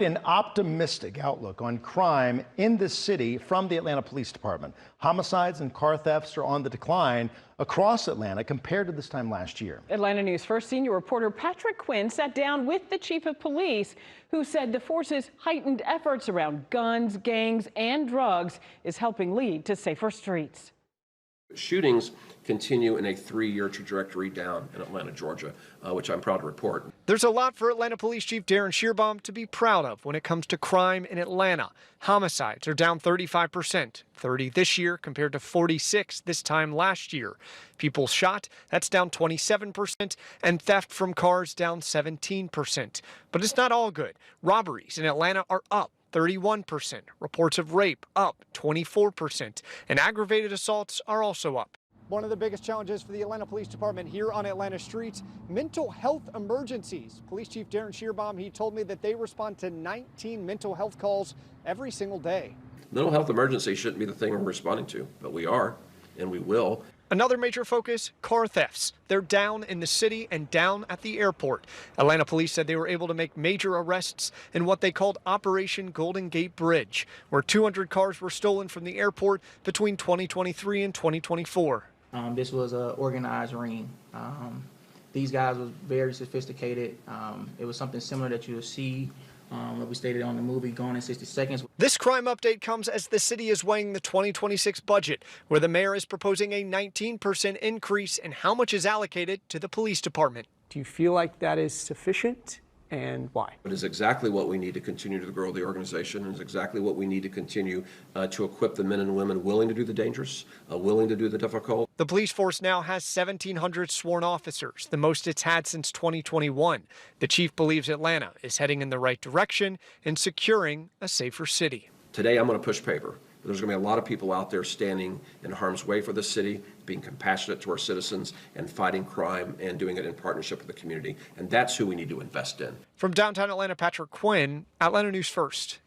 An optimistic outlook on crime in the city from the Atlanta Police Department. Homicides and car thefts are on the decline across Atlanta compared to this time last year. Atlanta News First senior reporter Patrick Quinn sat down with the chief of police, who said the force's heightened efforts around guns, gangs, and drugs is helping lead to safer streets. Shootings continue in a 3-year trajectory down in Atlanta, Georgia, which I'm proud to report. There's a lot for Atlanta Police Chief Darren Shearbaum to be proud of when it comes to crime in Atlanta. Homicides are down 35%, 30 this year compared to 46 this time last year. People shot, that's down 27%, and theft from cars down 17%. But it's not all good. Robberies in Atlanta are up 31%, reports of rape up 24%, and aggravated assaults are also up. One of the biggest challenges for the Atlanta Police Department here on Atlanta streets, mental health emergencies. Police Chief Darren Shearbaum, he told me that they respond to 19 mental health calls every single day. Mental health emergency shouldn't be the thing we're responding to, but we are, and we will. Another major focus, car thefts. They're down in the city and down at the airport. Atlanta police said they were able to make major arrests in what they called Operation Golden Gate Bridge, where 200 cars were stolen from the airport between 2023 and 2024. This was an organized ring. These guys was very sophisticated. It was something similar that you'll see what we stated on the movie, Gone in 60 Seconds. This crime update comes as the city is weighing the 2026 budget, where the mayor is proposing a 19% increase in how much is allocated to the police department. Do you feel like that is sufficient, and why? It is exactly what we need to continue to grow the organization, and is exactly what we need to continue to equip the men and women willing to do the dangerous, willing to do the difficult. The police force now has 1,700 sworn officers, the most it's had since 2021. The chief believes Atlanta is heading in the right direction in securing a safer city. Today I'm going to push paper. But there's going to be a lot of people out there standing in harm's way for the city, being compassionate to our citizens, and fighting crime and doing it in partnership with the community. And that's who we need to invest in. From downtown Atlanta, Patrick Quinn, Atlanta News First.